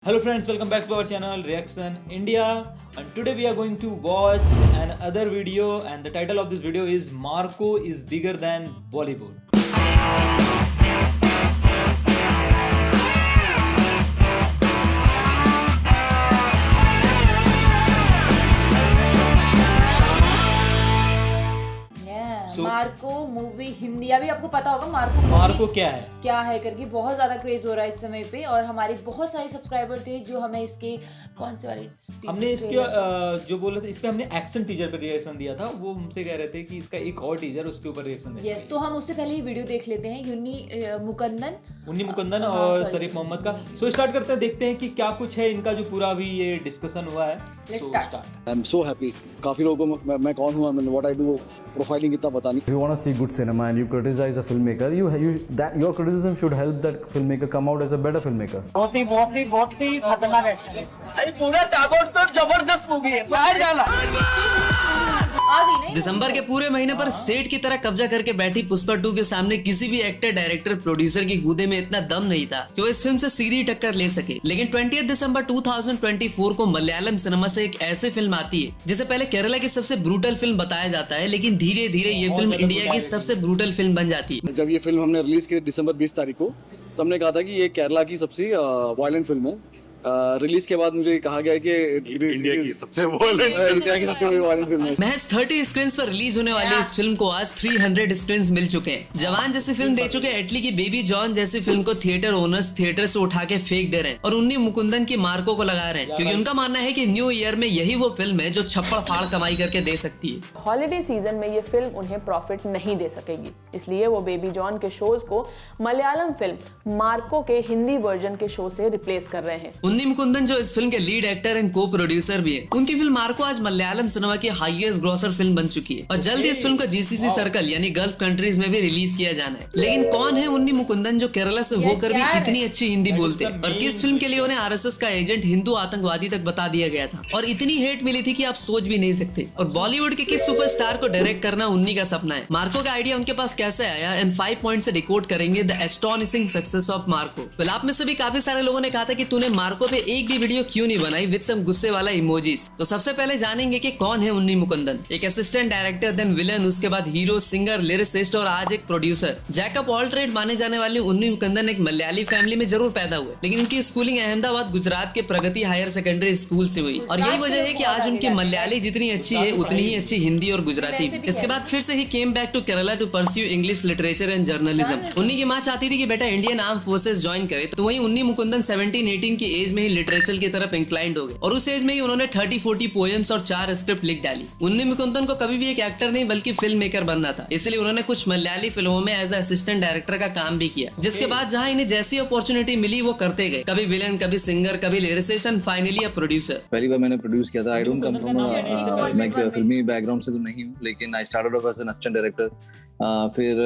Hello friends, welcome back to our channel Reaction India, and today we are going to watch another video, and the title of this video is Marco is bigger than Bollywood. Marco movie Hindi, अभी आपको पता होगा Marco क्या है करके बहुत ज्यादा craze हो रहा है इस समय पे। और हमारे बहुत सारे सब्सक्राइबर थे जो हमें इसके कौन से वाले हमने इसके जो बोले थे इस पे हमने एक्शन टीजर पे रिएक्शन दिया था, वो हमसे कह रहे थे कि इसका एक और टीजर उसके ऊपर रिएक्शन दें। यस, तो हम उससे पहले ही वीडियो देख लेते हैं उन्नी मुकुंदन और शरीफ मोहम्मद का। सो स्टार्ट करते हैं, देखते हैं कि क्या कुछ है इनका जो पूरा अभी ये डिस्कशन हुआ है। Let's start. I am so happy. काफी लोगों को मैं कौन हूँ, व्हाट आई डू, प्रोफाइलिंग इतना पता नहीं। If you want to see good cinema and you criticize a filmmaker, your criticism should help that filmmaker come out as a better filmmaker. बहुत ही खतरनाक एक्शन है। अरे पूरा ताबड़तोड़ जबरदस्त मूवी है, बाहर जाना। दिसंबर के पूरे महीने पर सेट की तरह कब्जा करके बैठी पुष्पा 2 के सामने किसी भी एक्टर, डायरेक्टर, प्रोड्यूसर की गूदे में इतना दम नहीं था कि वो इस फिल्म से सीधी टक्कर ले सके। लेकिन 20 दिसंबर 2024 को मलयालम सिनेमा से एक ऐसी फिल्म आती है जिसे पहले केरला की सबसे ब्रूटल फिल्म बताया जाता है, लेकिन धीरे धीरे ये फिल्म इंडिया की सबसे ब्रूटल फिल्म बन जाती है। जब ये फिल्म हमने रिलीज की दिसंबर 20 तारीख को, तो हमने कहा था कि ये केरला की सबसे वायलेंट फिल्म है। रिलीज के बाद मुझे कहा गया कि इंडिया की सबसे वायलेंट फिल्म है। महज 30 स्क्रीन पर रिलीज होने वाली इस फिल्म को आज 300 स्क्रीन मिल चुके हैं। जवान जैसी फिल्म दे चुके एटली की बेबी जॉन जैसी फिल्म को थिएटर ओनर्स थिएटर से उठा के फेंक दे रहे हैं और उन्नी मुकुंदन की मार्को को लगा रहे हैं, क्योंकि उनका मानना है कि न्यू ईयर में यही वो फिल्म है जो छप्पड़ फाड़ कमाई करके दे सकती है। हॉलिडे सीजन में ये फिल्म उन्हें प्रॉफिट नहीं दे सकेगी, इसलिए वो बेबी जॉन के शोज को मलयालम फिल्म मार्को के हिंदी वर्जन के शो से रिप्लेस कर रहे हैं। उन्नी मुकुंदन जो इस फिल्म के लीड एक्टर एंड को प्रोड्यूसर भी है, उनकी फिल्म मार्को आज मलयालम सिनेमा की हाईएस्ट ग्रॉसर फिल्म बन चुकी है और जल्द ही इस फिल्म को जीसीसी सर्कल यानी गल्फ कंट्रीज में भी रिलीज किया जाना है। लेकिन कौन है उन्नी मुकुंदन जो केरला से होकर भी इतनी अच्छी हिंदी बोलते हैं, और किस फिल्म के लिए उन्हें आरएसएस का एजेंट हिंदू आतंकवादी तक बता दिया गया था और इतनी हेट मिली थी कि आप सोच भी नहीं सकते। और बॉलीवुड के किस सुपरस्टार को डायरेक्ट करना उन्नी का सपना है। मार्को का आइडिया उनके पास कैसे आया, एंड 5 पॉइंट से डिकोड करेंगे the astonishing success of Marco. Well, आप में से भी काफी सारे लोगों ने कहा था कि तूने मार्को पे एक भी वीडियो क्यों नहीं बनाई विद सम गुस्से वाला इमोजीज। तो सबसे पहले जानेंगे कि कौन है उन्नी मुकुंदन। एक असिस्टेंट डायरेक्टर, देन विलन, उसके बाद हीरो, सिंगर, लिरिसिस्ट और आज एक producer. Jack of all trade माने जाने वाले उन्नी मुकुंदन एक मलयाली फैमिली में जरूर पैदा हुए, लेकिन उनकी स्कूलिंग अहमदाबाद गुजरात के प्रगति हायर सेकेंडरी स्कूल से हुई और यही वजह है कि आज उनकी मलयाली जितनी अच्छी है उतनी ही अच्छी हिंदी और गुजराती भी। इसके बाद फिर से ही came back to Kerala to pursue English literature and journalism. Unni की माँ चाहती थी कि बेटा इंडियन आर्म फोर्सेस ज्वाइन करे, तो वही उन्नी मुकुंदन 17-18 की एज में ही लिटरेचर की तरफ इंक्लाइंड हो गए और उस एज में ही उन्होंने 30-40 पोएम्स और 4 स्क्रिप्ट लिख डाली। उन्नी मुकुंदन को कभी भी एक एक्टर नहीं बल्कि फिल्म मेकर बनना था, इसलिए उन्होंने कुछ मलयाली फिल्मों में एज असिस्टेंट डायरेक्टर का काम भी किया, जिसके बाद जहां इन्हें जैसी अपॉर्चुनिटी मिली वो करते गए, कभी विलन, कभी सिंगर, कभी lyricist and finally a producer. पहली बार मैंने प्रोड्यूस किया था। आई डोंट कम फ्रॉम मैं फिल्मी बैकग्राउंड से तो नहीं हूँ, लेकिन I started off as an assistant director. फिर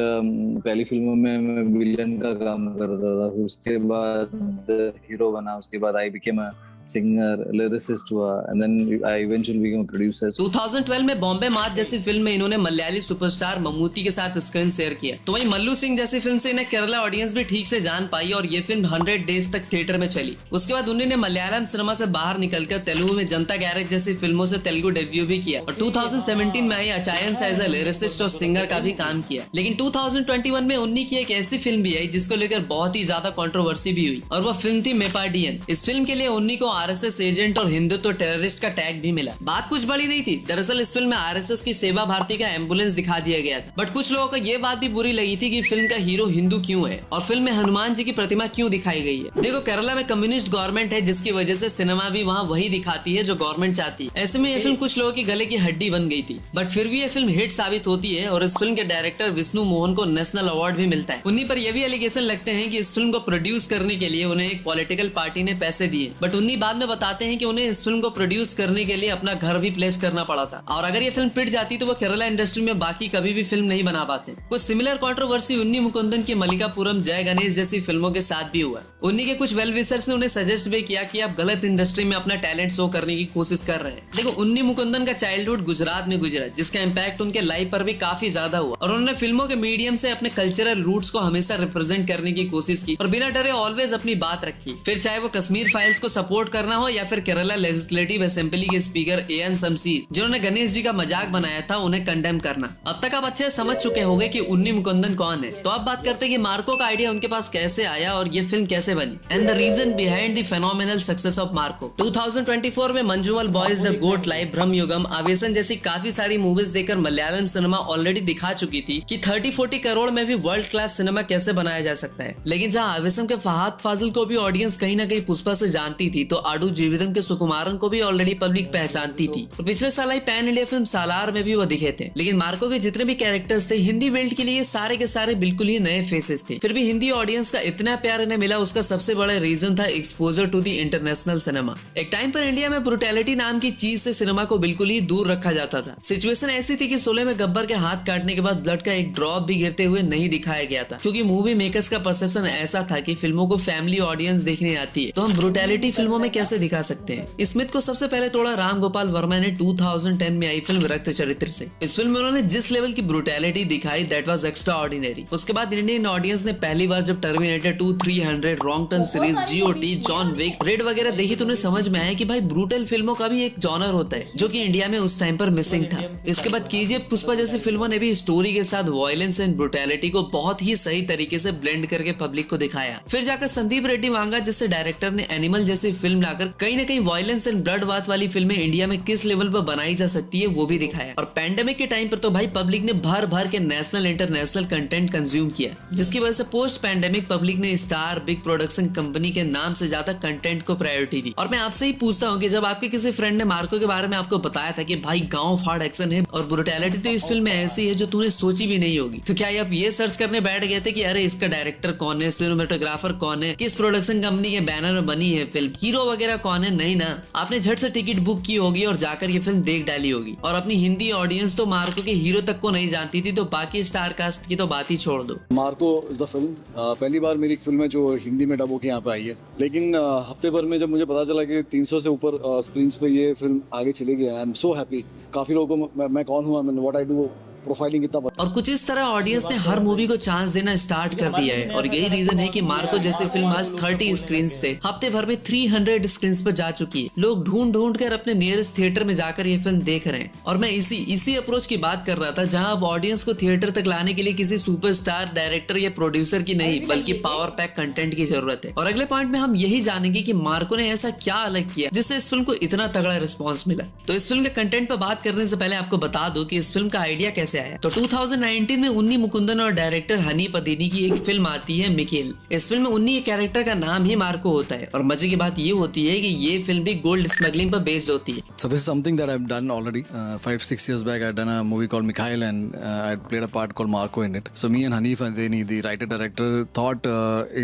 पहली फिल्मों में मैं विलन का काम करता था, फिर उसके बाद हीरो बना, उसके बाद I became a singer, lyricist हुआ, and then I eventually became a producer. 2012 में बॉम्बे मार्च जैसी फिल्म में इन्होंने मलयाली सुपरस्टार ममूटी के साथ स्क्रीन शेयर किया। तो वहीं मल्लू सिंह जैसी फिल्म से इन्हें केरला ऑडियंस भी ठीक से जान पाई और ये फिल्म 100 डेज तक थिएटर में चली। उसके बाद उन्होंने मलयालम सिनेमा से बाहर निकलकर तेलुगु में जनता गैरेज जैसी फिल्मों से तेलुगु डेब्यू भी किया और 2017 में आई अचायंस एज अ लिरिसिस्ट और सिंगर का भी काम किया। लेकिन 2021 में उन्नी की एक ऐसी फिल्म भी आई जिसको लेकर बहुत ही ज्यादा कंट्रोवर्सी भी हुई और वो फिल्म थी मेपाडियन। इस फिल्म के लिए उन्नी को आरएसएस एजेंट और हिंदुत्व टेररिस्ट का टैग भी मिला। बात कुछ बड़ी नहीं थी, दरअसल इस फिल्म में आरएसएस की सेवा भारती का एम्बुलेंस दिखा दिया गया था, बट कुछ लोगों को ये बात भी बुरी लगी थी कि फिल्म का हीरो हिंदू क्यों है और फिल्म में हनुमान जी की प्रतिमा क्यों दिखाई गई है। देखो, केरला में कम्युनिस्ट गवर्नमेंट है जिसकी वजह से सिनेमा भी वहाँ वही दिखाती है जो गवर्नमेंट चाहती है। ऐसे में ये फिल्म कुछ लोगों की गले की हड्डी बन गई थी, बट फिर भी ये फिल्म हिट साबित होती है और इस फिल्म के डायरेक्टर विष्णु मोहन को नेशनल अवार्ड भी मिलता है। उन्हीं पर यह भी एलिगेशन लगते हैं कि इस फिल्म को प्रोड्यूस करने के लिए उन्हें एक पॉलिटिकल पार्टी ने पैसे दिए, बट उन्हीं बाद में बताते हैं कि उन्हें इस फिल्म को प्रोड्यूस करने के लिए अपना घर भी प्लेस करना पड़ा था, और अगर ये फिल्म पिट जाती तो वो केरला इंडस्ट्री में बाकी कभी भी फिल्म नहीं बना पाते। कुछ सिमिलर कंट्रोवर्सी उन्नी मुकुंदन की मल्लिकापुरम जय गणेश जैसी फिल्मों के साथ भी हुआ। उन्नी के कुछ वेल विशर्स ने उन्हें सजेस्ट भी किया कि आप गलत इंडस्ट्री में अपना टैलेंट शो करने की कोशिश कर रहे हैं। देखो, उन्नी मुकुंदन का चाइल्डहुड गुजरात में गुजरा, जिसका इम्पैक्ट उनके लाइफ पर भी काफी ज्यादा हुआ, और उन्होंने फिल्मों के मीडियम से अपने कल्चरल रूट्स को हमेशा रिप्रेजेंट करने की कोशिश की और बिना डरे ऑलवेज अपनी बात रखी। फिर चाहे वो कश्मीर फाइल्स को सपोर्ट करना हो या फिर केरला लेजिस्लेटिव असेंबली के स्पीकर एएन शमसीर, जिन्होंने गणेश जी का मजाक बनाया था, उन्हें कंडेम करना। अब तक आप अच्छे समझ चुके होंगे कि उन्नी मुकुंदन कौन है। तो अब बात करते हैं कि मार्को का आइडिया उनके पास कैसे आया और ये फिल्म कैसे बनी, and the reason behind the phenomenal success of Marco. 2024 में Manjummel Boys, the goat life, Bramayugam, Aavesham जैसी काफी सारी मूवीज देखकर मलयालम सिनेमा ऑलरेडी दिखा चुकी थी कि 30-40 करोड़ में भी वर्ल्ड क्लास सिनेमा कैसे बनाया जा सकता है। लेकिन जहां आवेशम के फहाद फाजिल को भी ऑडियंस कहीं ना कहीं पुष्पा से जानती थी, तो आडू जीवितम के सुकुमारन को भी ऑलरेडी पब्लिक पहचानती थी। और पिछले साल आई पैन इंडिया फिल्म सालार में भी वो दिखे थे। लेकिन मार्को के जितने भी कैरेक्टर्स थे हिंदी वर्ल्ड के लिए सारे के सारे बिल्कुल ही नए फेसेस थे। फिर भी हिंदी ऑडियंस का इतना प्यार इन्हें मिला, उसका सबसे बड़ा रीजन था exposure to the international cinema. एक टाइम पर इंडिया में ब्रुटैलिटी नाम की चीज से सिनेमा को बिल्कुल ही दूर रखा जाता था। सिचुएशन ऐसी थी कि 16 में गब्बर के हाथ काटने के बाद ब्लड का एक ड्रॉप भी गिरते हुए नहीं दिखाया गया था, क्योंकि मूवी मेकर्स का परसेप्शन ऐसा था कि फिल्मों को फैमिली ऑडियंस देखने आती है, तो हम ब्रुटैलिटी फिल्मों में कैसे दिखा सकते हैं। इस मिथ को सबसे पहले तोड़ा राम गोपाल वर्मा ने 2010 में आई फिल्म रक्त चरित्र से। इस फिल्म में उन्होंने जिस लेवल की ब्रुटैलिटी दिखाई, दैट वाज एक्स्ट्रा ऑर्डिनरी। उसके बाद इंडियन ऑडियंस ने पहली बार जब Terminator 2, 300, wrong turn series, GOT, John Wick, Red वगैरह देखी तो उन्हें समझ में आया कि भाई ब्रूटल फिल्मों का भी एक जॉनर होता है, जो कि इंडिया में उस टाइम पर मिसिंग था। इसके बाद केजीएफ, पुष्पा जैसी फिल्मों ने भी स्टोरी के साथ वायलेंस एंड ब्रुटैलिटी को बहुत ही सही तरीके से ब्लेंड करके पब्लिक को दिखाया। फिर जाकर संदीप रेड्डी वांगा जैसे डायरेक्टर ने एनिमल जैसी फिल्म लाकर कहीं ना कहीं वायलेंस एंड ब्लड बाथ वाली फिल्में इंडिया में किस लेवल पर बनाई जा सकती है वो भी दिखाया। और पैंडेमिक के टाइम पर तो भाई पब्लिक ने भर भर के नेशनल इंटरनेशनल कंटेंट कंज्यूम किया, जिसकी वजह से पोस्ट पैंडेमिक पब्लिक ने स्टार, बिग प्रोडक्शन कंपनी के नाम से ज्यादा कंटेंट को प्रायोरिटी दी। और मैं आपसे ही पूछता हूँ कि जब आपके किसी फ्रेंड ने मार्को के बारे में आपको बताया था कि भाई गांव फाड़ एक्शन है और ब्रुटैलिटी तो इस फिल्म में ऐसी है जो तूने सोची भी नहीं होगी, तो क्या आप ये सर्च करने बैठ गए थे कि अरे इसका डायरेक्टर कौन है, सिनेमेटोग्राफर कौन है, किस प्रोडक्शन कंपनी के बैनर में बनी है फिल्म, हीरो वगैरह कौन है? नहीं ना, आपने झट से टिकट बुक की होगी और जाकर ये फिल्म देख डाली होगी। और अपनी हिंदी ऑडियंस तो मार्को के हीरो तक को नहीं जानती थी, तो बाकी स्टार कास्ट की तो बात ही छोड़ दो। मार्को इज द फिल्म, पहली बार मेरी एक फिल्म है जो हिंदी में डब होके यहाँ पे आई है। लेकिन हफ्ते भर में जब मुझे पता चला कि 300 से ऊपर स्क्रीन पे ये फिल्म आगे चली गई, आई एम सो हैप्पी। काफी लोगों को मैं कौन हूँ, व्हाट आई डू, प्रोफाइलिंग कितना और कुछ इस तरह ऑडियंस ने हर मूवी को चांस देना स्टार्ट कर दिया है। और यही रीजन है कि मार्को जैसी फिल्म आज 30 स्क्रीन से हफ्ते भर में 300 स्क्रीन पर जा चुकी है। लोग ढूंढ ढूंढ कर अपने नियरेस्ट थिएटर में जाकर ये फिल्म देख रहे हैं। और मैं इसी अप्रोच की बात कर रहा था, जहां अब ऑडियंस को थिएटर तक लाने के लिए किसी सुपरस्टार, डायरेक्टर या प्रोड्यूसर की नहीं, बल्कि पावर पैक कंटेंट की जरूरत है। और अगले पॉइंट में हम यही जानेंगे कि मार्को ने ऐसा क्या अलग किया जिससे इस फिल्म को इतना तगड़ा रिस्पॉन्स मिला। तो इस फिल्म के कंटेंट पर बात करने से पहले आपको बता दो कि इस फिल्म का आइडिया कैसे आया। तो 2019 में उन्नी मुकुंदन और डायरेक्टर हनी पदीनी की एक फिल्म आती है मिकेल। इस फिल्म में उन्नी के कैरेक्टर का नाम ही मार्को होता है। और मजे की बात ये होती है कि ये फिल्म भी गोल्ड स्मगलिंग पर बेस्ड होती है। So this is something that I've done already. 5-6 years back, I'd done a movie called Mikhail, and I'd played a part called Marco in it. So me and Hanif Adeni, the writer-director, thought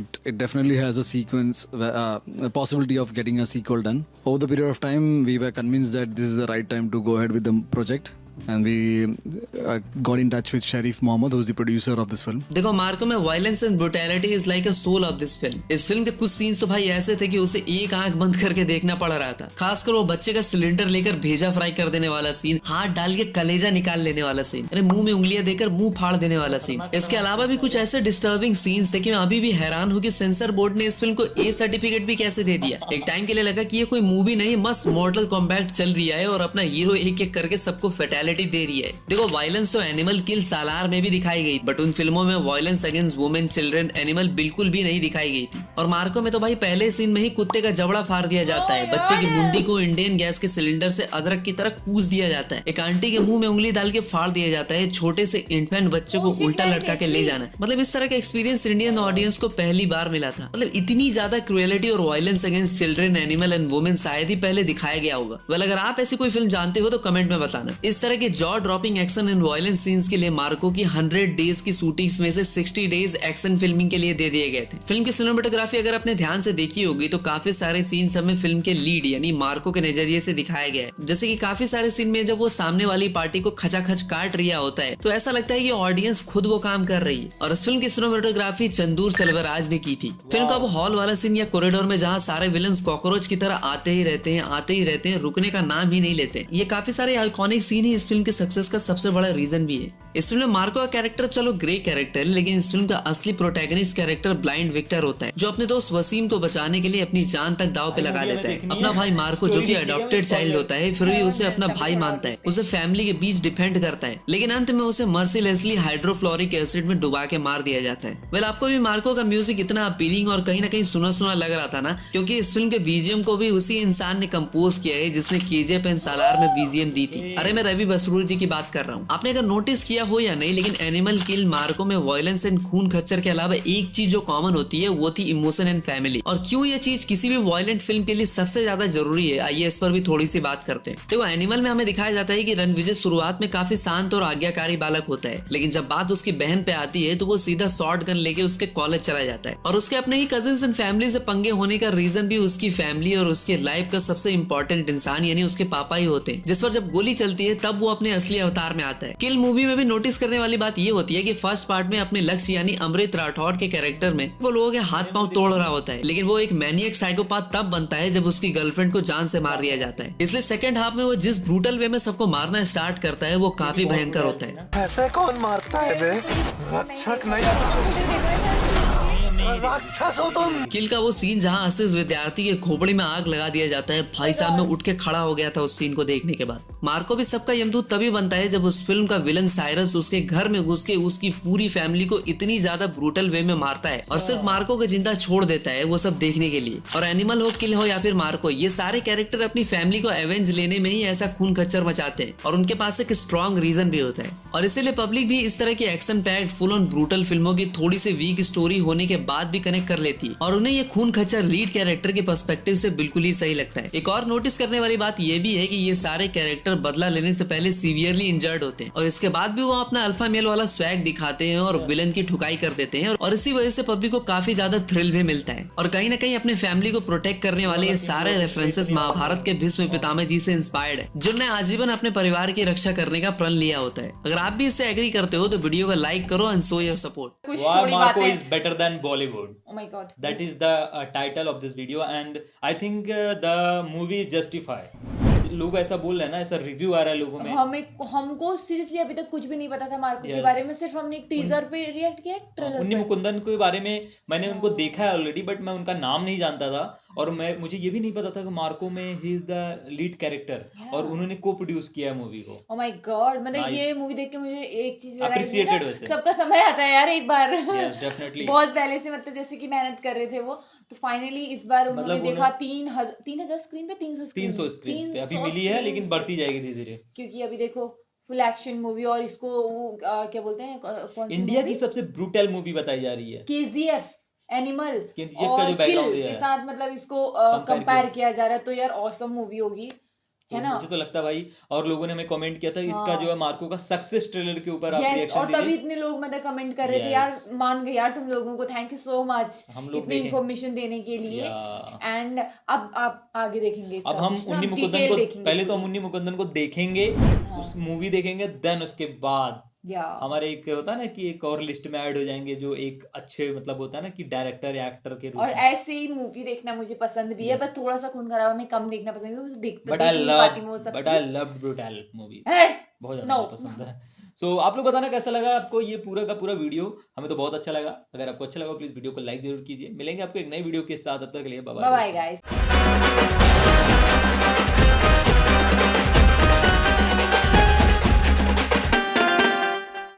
it definitely has a sequence, a possibility of getting a sequel done. Over the period of time, we were convinced that this is the right time to go ahead with the project. And we got in touch with Sharif Mohammed, who's the producer of this film. देखो, मार्को में violence and brutality is like a soul of this film. इस फिल्म के कुछ scenes तो भाई ऐसे थे कि उसे एक आंख बंद करके देखना पड़ रहा था। खासकर वो बच्चे का सिलेंडर लेकर भेजा फ्राई कर देने वाला सीन, हाथ डाल के कलेजा निकाल लेने वाला सीन, अरे मुंह में उंगलियां देकर मुंह फाड़ देने वाला सीन। इसके अलावा भी कुछ ऐसे डिस्टर्बिंग सीन्स थे कि मैं अभी भी हैरान हूँ कि सेंसर बोर्ड ने इस फिल्म को ए सर्टिफिकेट भी कैसे दे दिया। एक टाइम के लिए लगा कि ये कोई मूवी नहीं, मस्त मॉर्टल कॉम्बैट चल रही है और अपना हीरो एक एक करके सबको फैटेलिटी दे रही है। देखो, वायलेंस तो एनिमल किल सालार में भी दिखाई गई, बट उन फिल्मों में violence against women, children, animal बिल्कुल भी नहीं दिखाई गई थी। और मार्को में तो भाई पहले सीन में ही कुत्ते का जबड़ा फाड़ दिया जाता है, बच्चे की मुंडी को इंडियन गैस के सिलेंडर से अदरक की तरह कूच दिया जाता है, एक आंटी के मुंह में उंगली डाल के फाड़ दिया जाता है, छोटे से इन्फेंट बच्चे को उल्टा लटका के ले जाना। मतलब इस तरह का एक्सपीरियंस इंडियन ऑडियंस को पहली बार मिला था। मतलब इतनी ज्यादा क्रुएलिटी और violence against children, animal and women शायद ही पहले दिखाया गया होगा। वेल, अगर आप ऐसी कोई फिल्म जानते हो तो कमेंट में बताना। इस तरह तरह के jaw dropping action and violence scenes के लिए मार्को की 100 डेज की शूटिंग्स में से 60 डेज एक्शन फिल्मिंग के लिए दे दिए गए थे। फिल्म की सिनेमेटोग्राफी अगर आपने ध्यान से देखी होगी तो काफी सारे सीन्स हमें फिल्म के लीड यानी मार्को के नजरिए से दिखाया गया है। जैसे कि काफी सारे सीन में जब वो सामने वाली पार्टी को खचाखच काट रहा होता है तो ऐसा लगता है कि ऑडियंस खुद वो काम कर रही है। और इस फिल्म की सिनेमेटोग्राफी चंदूर सेल्वराज ने की थी। फिल्म का वो हॉल वाला सीन या कॉरिडोर में जहाँ सारे विलन्स कॉकरोच की तरह आते ही रहते हैं, रुकने का नाम ही नहीं लेते। ये काफी सारे आइकॉनिक सीन ही इस फिल्म के सक्सेस का सबसे बड़ा रीजन भी है। इस फिल्म में मार्को का कैरेक्टर चलो ग्रे कैरेक्टर है, लेकिन इस फिल्म का असली प्रोटैगनिस्ट कैरेक्टर ब्लाइंड विक्टर होता है, जो अपने दोस्त वसीम को बचाने के लिए अपनी जान तक दांव पे लगा देता है। अपना भाई मार्को जो कि अडॉप्टेड चाइल्ड होता है फिर भी उसे अपना भाई मानता है, उसे फैमिली के बीच डिफेंड करता है, लेकिन अंत में उसे मर्सीलेसली हाइड्रोफ्लोरिक एसिड में डुबा के मार दिया जाता है। वेल आपको भी मार्को का म्यूजिक इतना अपीलिंग और कहीं ना कहीं सुना सुना लग रहा था ना, क्योंकि इस फिल्म के बीजीएम को भी उसी इंसान ने कंपोज किया है जिसने केजीएफ एंड सालार में बीजीएम दी थी। अरे मैं रवि बसरूर जी की बात कर रहा हूँ। आपने अगर नोटिस किया हो या नहीं, लेकिन एनिमल किल मार्को में वायलेंस एंड खून खच्चर के अलावा एक चीज जो कॉमन होती है वो थी इमोशन एंड फैमिली। और क्यों ये चीज किसी भी वायलेंट फिल्म के लिए सबसे ज्यादा जरूरी है, आइए इस पर भी थोड़ी सी बात करते हैं। देखो एनिमल में हमें दिखाया जाता है कि रणविजय शुरुआत में काफी शांत और आज्ञाकारी बालक होता है, लेकिन जब बात उसकी बहन पे आती है तो वो सीधा शॉर्ट गन लेके उसके कॉलेज चला जाता है। और उसके अपने ही कजिन्स एंड फैमिली से पंगे होने का रीजन भी उसकी फैमिली और उसके लाइफ का सबसे इंपॉर्टेंट इंसान यानी उसके पापा ही होते हैं, जिस पर जब गोली चलती है तब वो अपने असली अवतार में आता है। किल मूवी में भी नोटिस करने वाली बात ये होती है कि फर्स्ट पार्ट में अपने लक्ष्य यानी अमृत राठौड़ के कैरेक्टर में वो लोगों के हाथ पांव तोड़ रहा होता है, लेकिन वो एक मैनियक साइकोपाथ तब बनता है जब उसकी गर्लफ्रेंड को जान से मार दिया जाता है। इसलिए सेकंड हाफ में वो जिस ब्रूटल वे में सबको मारना स्टार्ट करता है वो काफी भयंकर होता है। ऐसे कौन मारता है बे? रक्षक नहीं राक्षस हो तुम। किल का वो सीन जहां असिस विद्यार्थी के खोपड़ी में आग लगा दिया जाता है, भाई साहब मैं उठ के खड़ा हो गया था उस सीन को देखने के बाद। मार्को भी सबका यमदूत तभी बनता है जब उस फिल्म का विलन साइरस उसके घर में घुस के उसकी पूरी फैमिली को इतनी ज्यादा ब्रूटल वे में मारता है और सिर्फ मार्को को जिंदा छोड़ देता है वो सब देखने के लिए। और एनिमल हो, किल हो या फिर मार्को, ये सारे कैरेक्टर अपनी फैमिली को एवेंज लेने में ही ऐसा खून खच्चर मचाते हैं और उनके पास एक स्ट्रॉन्ग रीजन भी होता है। और इसीलिए पब्लिक भी इस तरह की action packed full on brutal फिल्मों की थोड़ी सी वीक स्टोरी होने के बाद भी कनेक्ट कर लेती है और उन्हें ये खून खच्चर लीड कैरेक्टर के पर्सपेक्टिव से बिल्कुल ही सही लगता है। एक और नोटिस करने वाली बात ये भी है कि ये सारे कैरेक्टर बदला लेने से पहले सीवियरली इंजर्ड होते हैं और इसके बाद भी वो अपना अल्फा मेल वाला स्वैग दिखाते हैं और विलन की ठुकाई कर देते हैं और इसी वजह से पब्लिक को काफी ज्यादा थ्रिल भी मिलता है। और कहीं ना कहीं अपने फैमिली को प्रोटेक्ट करने वाले ये सारे रेफरेंसेस महाभारत के भीष्म पितामह जी से इंस्पायर्ड है, जिन्होंने आजीवन अपने परिवार की रक्षा करने का प्रण लिया होता है। अगर आप भी इससे एग्री करते हो तो वीडियो को लाइक करो and show your support. Marco is better than Bollywood. Oh my God. That is the title of this video and I think the movie is justified. लोग ऐसा बोल रहे हैं ना, ऐसा रिव्यू आ रहा है लोगों में। हमको सीरियसली अभी तक कुछ भी नहीं पता था मार्को के Yes. बारे में, सिर्फ हमने एक टीजर पे रिएक्ट किया, ट्रेलर उन्नी पे। मुकुंदन के बारे में मैंने उनको देखा है ऑलरेडी, बट मैं उनका नाम नहीं जानता था और मुझे ये भी नहीं पता था कि मार्को में he is the lead character और उन्होंने को प्रोड्यूस किया है मूवी को। Oh my God, मतलब Nice. ये मूवी देख के मुझे एक चीज Appreciated वैसे। सबका समय आता है यार एक बार। Yes, definitely. बहुत पहले से मतलब जैसे कि मेहनत कर रहे थे वो, तो फाइनली इस बार उन्होंने मतलब देखा 3,000 स्क्रीन पे, 300 स्क्रीन पे अभी मिली है, लेकिन बढ़ती जाएगी धीरे धीरे, क्योंकि अभी देखो फुल एक्शन मूवी और इसको वो क्या बोलते हैं, कौन सी इंडिया की सबसे ब्रूटल मूवी बताई जा रही है। KGF, एनिमल KGF का और जो background किल है। के साथ मतलब इसको कंपेयर किया जा रहा है, तो यार ऑसम मूवी होगी, है ना। मुझे तो लगता है भाई, और लोगों ने हमें कमेंट किया था इसका जो है मार्को का सक्सेस ट्रेलर के ऊपर आप यस, रिएक्शन और तभी दीजिए। इतने लोग मतलब कमेंट कर रहे थे Yes. यार, मान गए यार तुम लोगों को, थैंक यू सो मच हम लोग इतनी देखें। इन्फॉर्मेशन देने के लिए। एंड अब आप आगे देखेंगे इसका अब हम कुछ ना, उन्नी मुकुंदन detail को देखेंगे पहले तो हम पूरी। उन्नी मुकुंदन को देखेंगे, उस मूवी देखेंगे, देन उसके बाद या हमारे एक होता है ना कि एक और लिस्ट में ऐड हो जाएंगे जो एक अच्छे मतलब होता है ना कि डायरेक्टर या एक्टर के रूप और में। ऐसे ही मूवी देखना मुझे पसंद भी है, Yes. बस थोड़ा सा खून खराबा में कम देखना पसंद है, देख बट देख आई नहीं पाती मैं वो लव सब but I cheese. Love brutal movies, है बहुत ज्यादा No. मुझे पसंद है। सो आप लोग बताना कैसा लगा आपको ये पूरा का पूरा वीडियो, हमें तो बहुत अच्छा लगा। अगर आपको अच्छा लगा प्लीज वीडियो को लाइक जरूर कीजिए। मिलेंगे आपको एक नई वीडियो के साथ, तब तक के लिए बाय बाय गाइस।